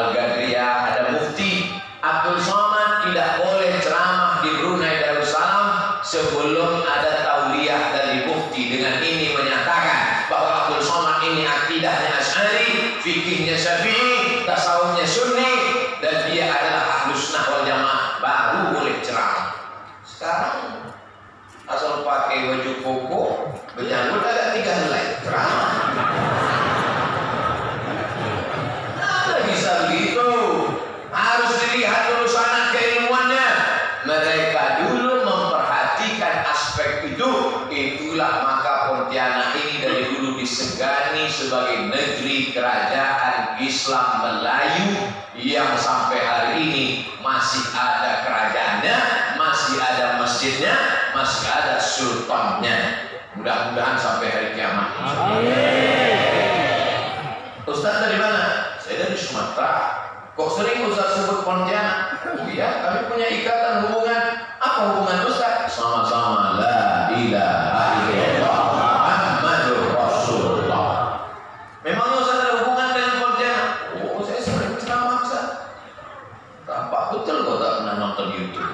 Al-Gadriyah, ada mufti Abdul Somad tidak boleh ceramah di Brunei Darussalam sebelum ada tauliyah dari mufti. Dengan ini menyatakan bahwa Abdul Somad ini akidahnya Asy'ari, fikihnya Syafi'i, tasawufnya Sunni, dan dia adalah Ahlus Sunnah wal Jamaah, baru boleh ceramah. Sekarang asal pakai baju koko, berjanggut agak 3 helai ceramah. Nah, bisa begitu. Harus dilihat dulu sanad keilmuannya. Mereka dulu memperhatikan aspek itu. Itulah maka Pontianak ini dari dulu disegani sebagai negeri kerajaan Islam Melayu yang sampai hari ini masih ada kerajaannya, masih ada masjidnya, masih ada sultannya. Mudah-mudahan sampai hari kiamat. Ustaz dari mana? Saya dari Sumatera. Kok sering Ustaz sebut Pontianak? Oh iya, kami punya ikatan hubungan. Apa hubungan Ustaz? Sama-sama la ilaha illallah Muhammadur Rasulullah. Memang Ustaz ada hubungan dengan Pontianak? Oh, saya sering ceramah Ustaz. Tampak betul kok tak pernah nonton YouTube.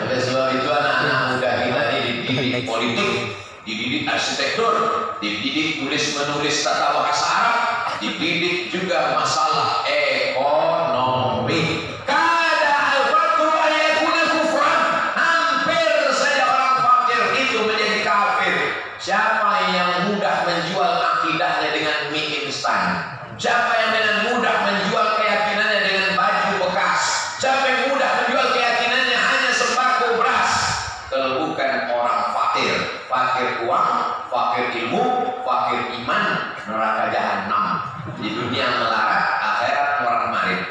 Oleh sebab itu anak-anak muda kita dididik politik, dididik arsitektur, dididik tulis-menulis tata bahasa Arab, dididik juga masalah ekonomi. Kada al-fakru ayakuna kufran. Hampir saja orang fakir itu menjadi kafir. Siapa yang mudah menjual akidahnya dengan mie instan? Siapa yang dengan mudah menjual keyakinannya dengan baju bekas? Siapa yang mudah menjual keyakinannya hanya sembako beras? Kalau bukan orang fakir, fakir uang, fakir ilmu, fakir iman, neraka jahanam. Di dunia melarat, akhirat morat-marit.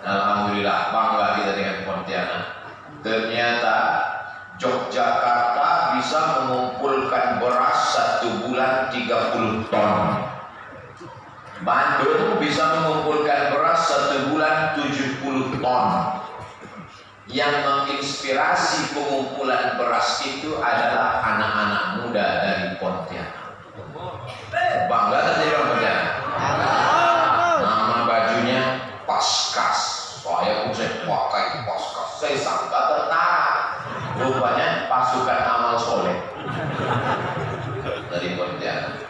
Alhamdulillah, bangga kita dengan Pontianak. Ternyata Yogyakarta bisa mengumpulkan beras 1 bulan 30 ton. Bandung bisa mengumpulkan beras 1 bulan 70 ton. Yang menginspirasi pengumpulan beras itu adalah anak-anak muda dari Pontianak. Bangga tak jadi orang Pontianak? Nama bajunya Paskas. Saya pun saya pakai Paskas. Saya sangka tentara. Rupanya pasukan amal soleh dari Pontianak.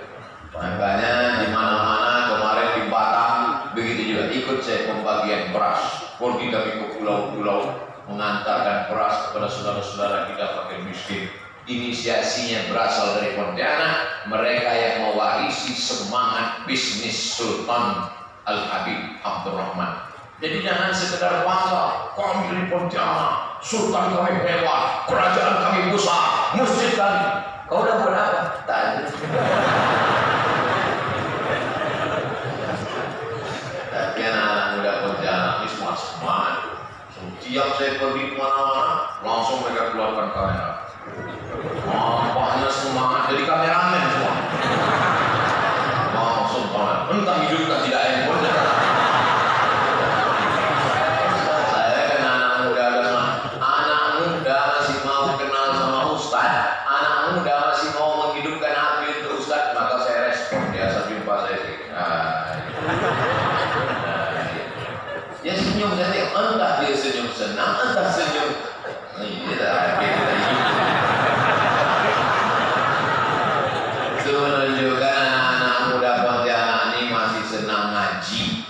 Makanya di mana-mana kemarin di Batam begitu juga ikut saya pembagian beras. Pergi kami ke pulau-pulau mengantarkan beras kepada saudara-saudara kita fakir miskin. Inisiasinya berasal dari Pontianak. Mereka yang mewarisi semangat bisnis Sultan Al-Habib Abdurrahman. Jadi jangan sekedar bangga, kami dari Pontianak, Sultan kami hebat, kerajaan kami besar, masjid kami. Kau udah berapa? Tak ada. Tapi anak muda Pontianak ini semua semangat. Setiap saya pergi kemana-mana, langsung mereka keluarkan kamera. Nampaknya semangat, jadi kameramen semua. Langsung kamera. Entah hidup tak tidak handphone. Saya kan anak muda masih mau kenal sama Ustaz. Anak muda masih mau menghidupkan hati untuk Ustaz, maka saya respon. Biasa jumpa saya. Ya senyum saja, entah dia senyum senang, entah senyum ini dah itu menunjukkan anak-anak muda Pontianak ini masih senang ngaji.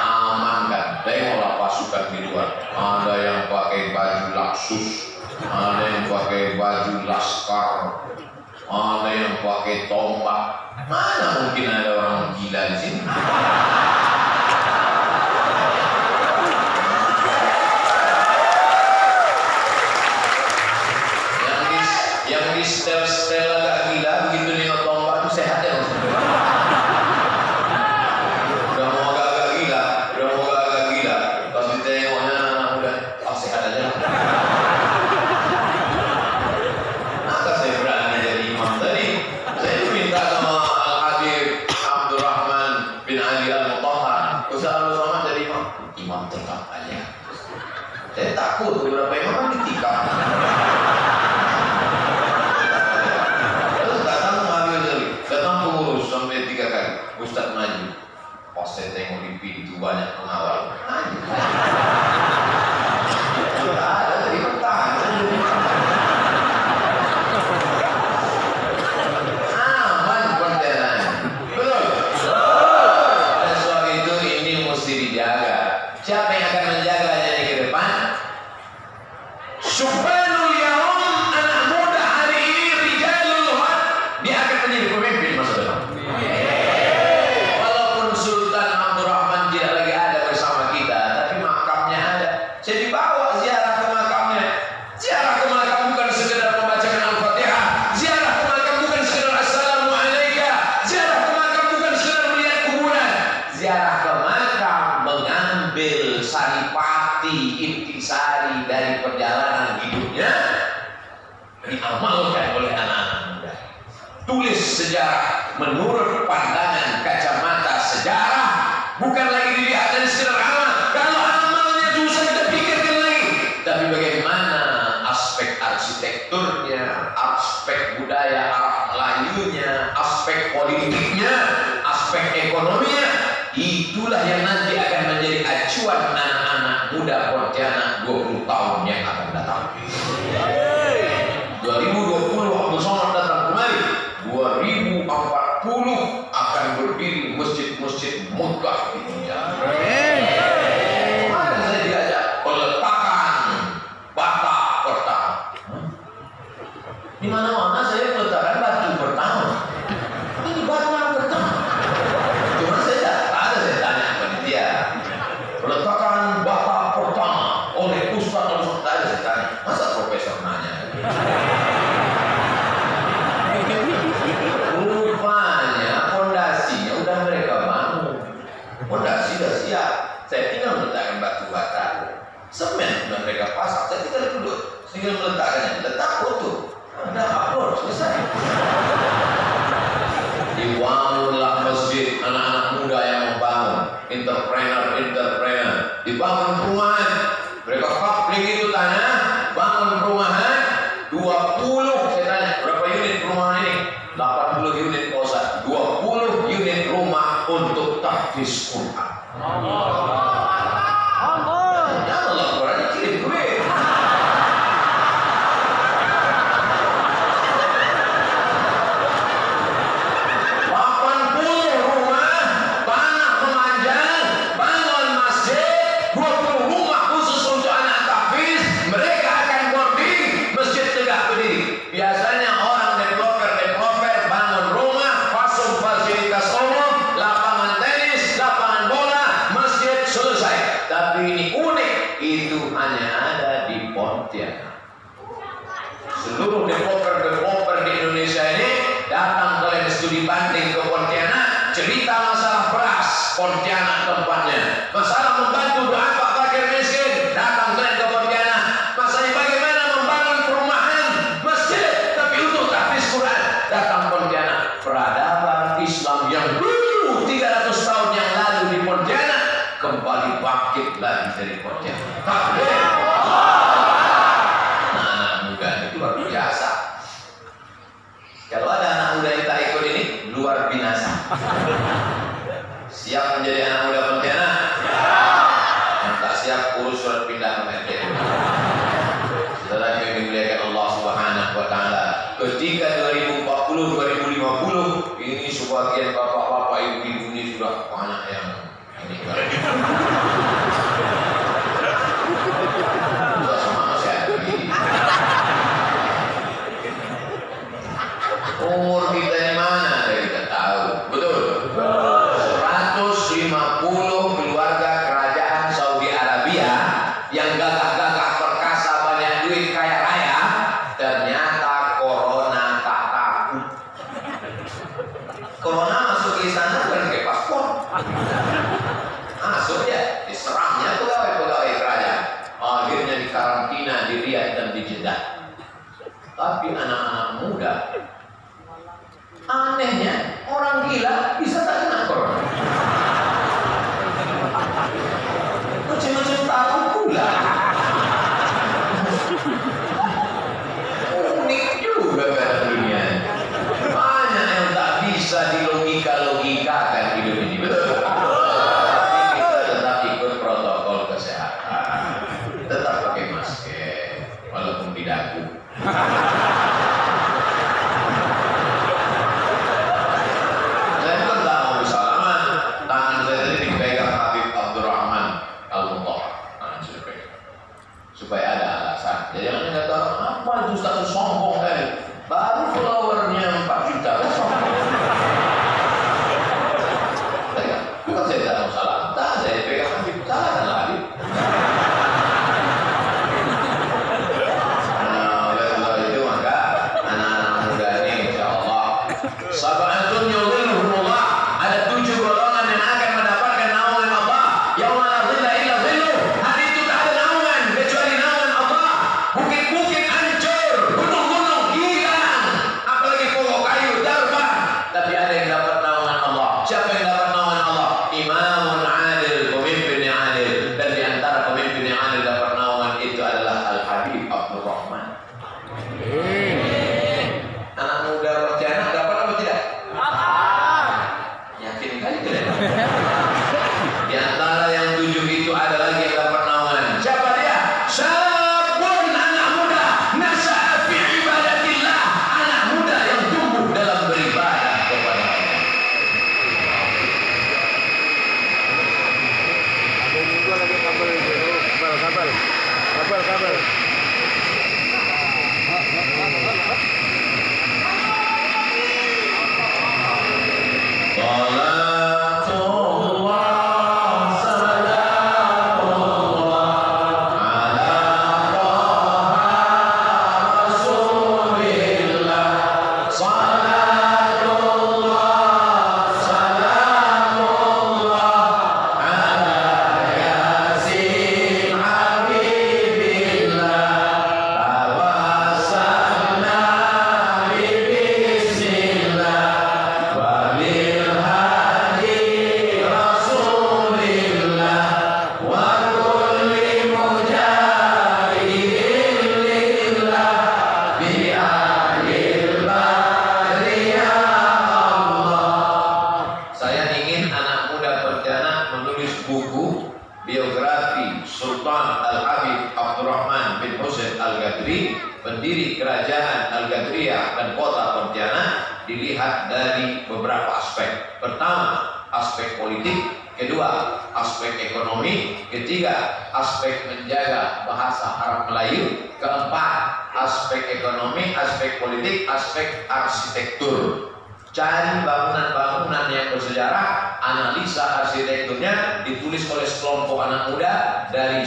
Aman kan? Tengoklah pasukan di luar. Ada yang pakai baju Laksus, ada yang pakai baju Laskar, ada yang pakai tombak. Mana mungkin ada orang gila di sini? Yang di setel agak gila begitu nengok tombak itu sehat ya maksudnya. Udah mau agak gila, pas ditengoknya anak muda, sehat aja. Maka saya berani jadi imam tadi. Saya minta sama Al-Habib Abdurrahman bin Ali Al-Mutahhar, Ustaz Al-Somad jadi imam tetap aja. Saya takut beberapa imam kan ditikam. Sampai 3 kali Ustaz maju. Pas saya tengok di pintu banyak pengawal. Ada tadi bertahan. Aman Pontianak. Betul. Dan sebab itu ini mesti dijaga. Siapa yang akan menjaganya di ke depan? Subhanul yaum, anak muda hari ini rijalul had, dia akan menjadi pemimpin masa depan. Walaupun Sultan Abdurrahman tidak lagi ada bersama kita, tapi makamnya ada. Saya dibawa ziarah ke makamnya. Ziarah ke makam bukan sekedar membacakan Al-Fatihah. Ziarah ke makam bukan sekedar Assalamualaikum. Ziarah ke makam bukan sekedar melihat kuburan. Ziarah ke makam mengambil saripati, intisari dari perjalanan hidupnya, diamalkan oleh anak-anak muda. Tulis sejarah menurut pandangan kacamata sejarah, bukan lagi dilihat dari sekedar amal. Kalau amalnya susah kita pikirkan lagi, tapi bagaimana aspek arsitekturnya, aspek budaya Arab Melayunya, aspek politiknya, aspek ekonominya, itulah yang nanti akan menjadi acuan anak-anak muda Pontianak 20 tahun yang akan datang. 2020 Abdul Somad datang kemari. 2040 akan berdiri masjid-masjid megah di dunia. Kemarin saya diajak peletakan bata pertama. Di mana-mana saya meletakkan batu pertama. Ini batu yang pertama. Cuma saya tanya panitia. Peletakan bata pertama oleh Ustaz Al-Somad. Saya tanya, masa profesor nanya? 80 unit kosan, 20 unit rumah untuk tahfiz Quran. Jangan Allah Quran kirim duit. 80 rumah, tanah memanjang, bangun masjid, 20 rumah khusus untuk anak tahfiz. Mereka akan boarding, masjid tegak berdiri. Biasanya orang developer bangun rumah, pasung fasilitas umum, lapangan tenis, lapangan bola, masjid, selesai. Tapi ini unik, itu hanya ada di Pontianak. Seluruh developer di Indonesia ini datang kalian studi banding ke Pontianak, cerita masalah beras, Pontianak tempatnya. Masalah membantu doa Pak Fakir miskin, datang kalian ke Pontianak. Masalah bagaimana membangun perumahan, masjid, tapi untuk tahfiz Quran, datang Pontianak. Peradaban Islam yang dulu 300 tahun yang lalu di Pontianak kembali bangkit lagi dari Pontianak. Takbir. Anak muda itu luar biasa. Kalau ada anak muda yang tak ikut ini, luar binasa. Siap menjadi anak muda Pontianak? Yang tak siap urus surat pindah ke Medan. Saudara yang dimuliakan Allah Subhanahu wa taala, ketika 2040-2050 ini sebagian bapak-bapak ibu-ibu ini sudah banyak yang ini. Sudah semangat saya begini. Umur kita di mana kita tahu, betul? 150 keluarga kerajaan Saudi Arabia yang gagah-gagah perkasa banyak duit kaya raya, ternyata corona tak takut. Corona masuk ke istana bukan pakai paspor, masuk ya, diserangnya pegawai-pegawai kerajaan. Akhirnya dikarantina di Riyadh dan di Jeddah. Tapi anak-anak muda pendiri kerajaan Al-Gadriyah dan kota Pontianak dilihat dari beberapa aspek. Pertama, aspek politik. Kedua, aspek ekonomi. Ketiga, aspek menjaga bahasa Arab Melayu. Keempat, aspek ekonomi, aspek politik, aspek arsitektur. Cari bangunan-bangunan yang bersejarah, analisa arsitekturnya, ditulis oleh sekelompok anak muda dari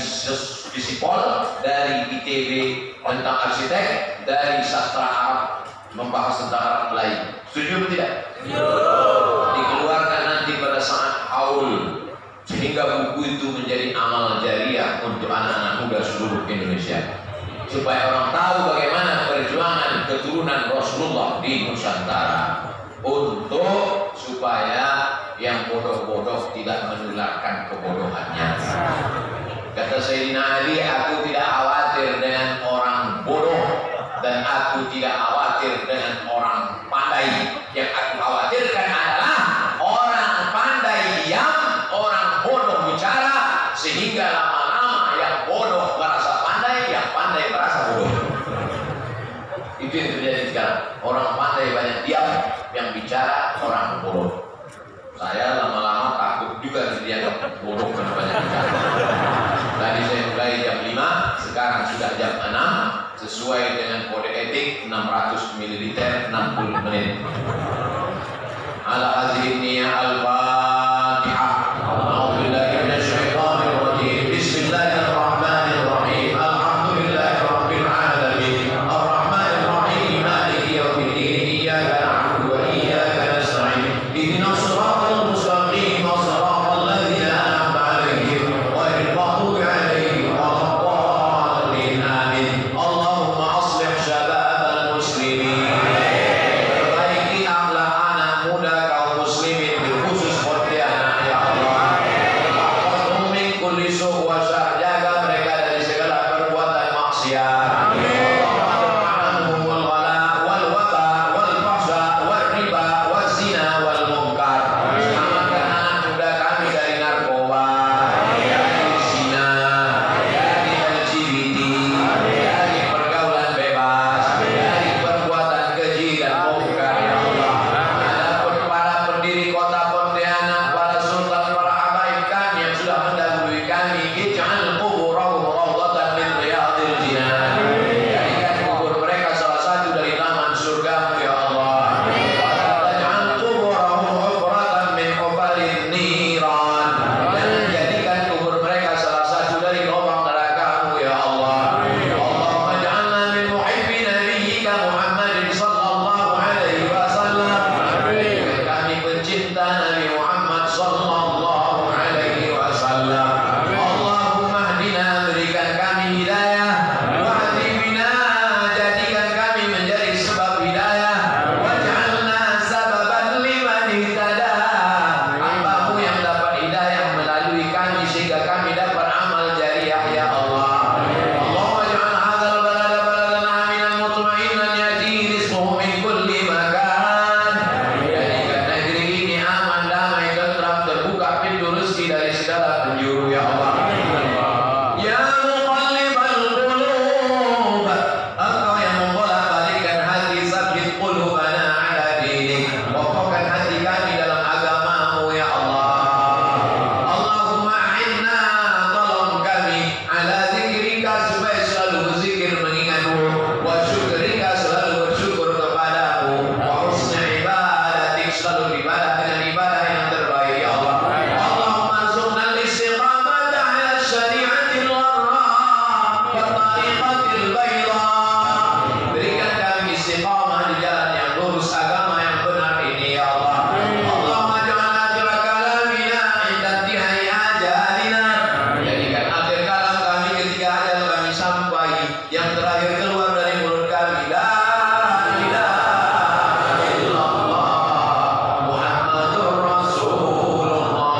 Visipol, dari ITB tentang arsitek, dari sastra Arab membahas tentang Arab Melayu. Setuju atau tidak? Dikeluarkan nanti pada saat haul, sehingga buku itu menjadi amal jariah untuk anak-anak muda seluruh Indonesia, supaya orang tahu bagaimana perjuangan keturunan Rasulullah di Nusantara, untuk supaya yang bodoh-bodoh tidak menularkan kebodohannya. Kata Sayyidina Ali, aku tidak khawatir dengan orang bodoh dan aku tidak khawatir dengan orang pandai. Yang aku khawatirkan adalah orang pandai yang orang bodoh bicara, sehingga lama-lama yang bodoh merasa pandai, yang pandai merasa bodoh. Itu yang terjadi sekarang. Orang pandai banyak diam, yang bicara orang bodoh. Saya lama-lama takut juga dianggap bodoh karena banyak bicara. Tadi saya mulai jam 5, sekarang sudah jam 6, sesuai dengan kode etik 600 ml 60 menit. Ala hadhihi niyah al-Fatihah. A'udzu billahi minasy syaithanir rajim. Bismillahirrahmanirrahim. Alhamdulillahirabbil alamin. Arrahmanir rahim. Maliki yaumiddin. Iyyaka na'budu wa iyyaka nasta'in. Ihdinas siratal mustaqim. Siratal ladzina an'amta 'alaihim ghairil maghdubi 'alaihim waladdallin. Amin. Allahumma aslih syababal muslimin. Perbaiki akhlak anak muda kaum muslimin, khusus Pontianak ya Allah. Wahfadhum min kulli su' wa syarr, jaga mereka dari segala perbuatan maksiat. Allahumma wala wal waba wal fahsya wal riba wal zina wal munkar. Selamatkan anak muda kami dari narkoba, dari zina, dari LGBT, dari pergaulan bebas, dari perbuatan keji dan munkar ya Allah. Adapun para pendiri kota Pontianak, para sultan, para habaib kami yang sudah mendahului kami, ij'al quburahum rawdatan min riyadil jinan. Jadikan kubur mereka salah satu dari taman surgamu ya Allah. Wa la taj'al quburahum hufratan min hufarin niran. Jangan jadikan kubur mereka salah satu dari lubang neraka-Mu ya Allah. Allahumma ij'alna min muhibbi nabiyyika Muhammadin sallallahu alaihi wasallam. Jadikan kami pencinta Nabi Muhammad sallallahu alaihi wasallam. Allahumma hdina, berikan kami hidayah. Wahdi bina, jadikan kami menjadi sebab hidayah. Waj'alna sababan liman ihtada, hamba-Mu yang dapat hidayah melalui kami sehingga kami dapat amal jariah ya Allah. Allahumma ij'al hadzal balada baladan aminan mutma'innan ya'tihi rizquhu min kulli makan. Jadikan negeri ini aman, damai, tentram, terbuka pintu rezeki dari segala penjuru ya Allah. Ya muqallibal qulub, Engkau yang membolak-balikkan hati, sabbit qulubana ala dinik. Kokohkan hati kami dalam agama-Mu ya Allah. Allahumma a'inna, tolong kami, ala zikrika, supaya selalu berzikir mengingat-Mu, wa syukrika, selalu bersyukur kepadamu, wa husni ibadatik, selalu ibadah dengan ibadah yang terbaik ya Allah. Allahumma arzuqna al-istiqamata ala syari'atil gharra wa tariqatil bayda. Berikan kami istiqamah di jalan yang lurus, agama yang benar ini ya Allah. Allahumma ja'al akhir kalamina inda intihai ajalina. Jadikan akhir kalam kami ketika ajal kami sampai, yang terakhir keluar dari mulut kami, la ilaha illallah Muhammadur Rasulullah.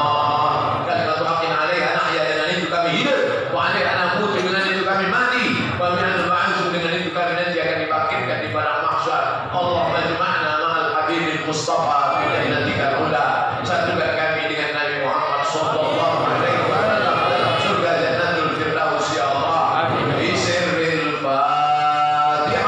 Kalimatu haqqin 'alaiha nahya, dengan itu kami hidup. Wa 'alaiha namut, dengan itu kami mati. Wa minal ba'ats, dengan itu kami nanti akan dibangkitkan di padang mahsyar. Allahumma jama'na ma'al habibil Mustafa fi jannatika ula. Satukan kami dengan Nabi Muhammad sallallahu alaihi wasallam dalam surga Jannatul Firdaus ya Allah. Bi sirril Fatihah.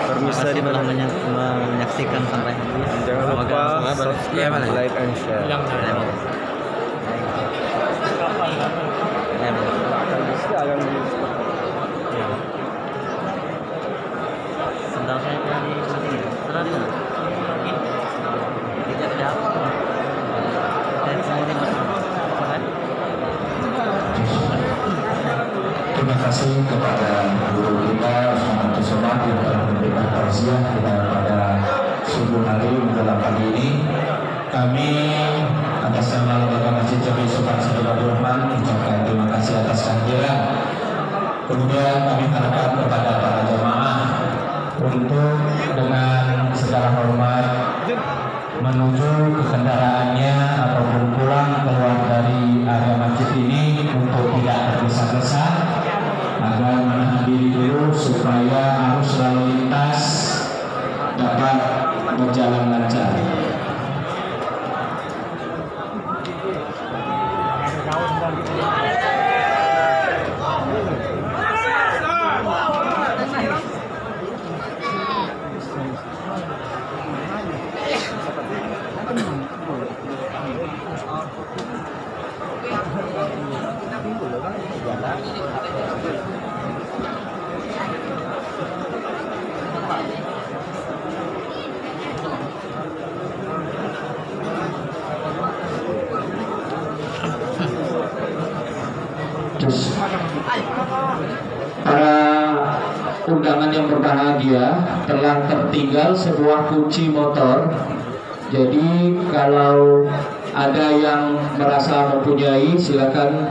Terima kasih telah menyaksikan sampai habis. Jangan lupa subscribe, like, and share. Sedang saya tadi terasa tidak ada apa. Dan semuanya Terima kasih kepada guru kita Ustaz Somad yang telah memberikan tausiah kita pada subuh hari menjelang pagi ini. Kami atas nama Lembaga Masjid Jami Sultan Sayyid Abdul Rahman mengucapkan terima kasih atas kehadiran. Kemudian kami harapkan kepada para jemaah untuk dengan segala hormat menuju ke kendaraannya ataupun pulang keluar dari area masjid ini untuk tidak tergesa-gesa agar menahan diri dulu supaya arus lalu lintas dapat berjalan lancar. Para undangan yang berbahagia, telah tertinggal sebuah kunci motor. Jadi kalau ada yang merasa mempunyai, silakan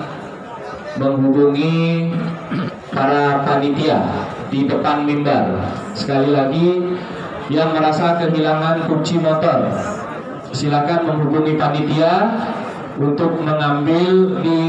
menghubungi para panitia di depan mimbar. Sekali lagi, yang merasa kehilangan kunci motor, silakan menghubungi panitia untuk mengambil di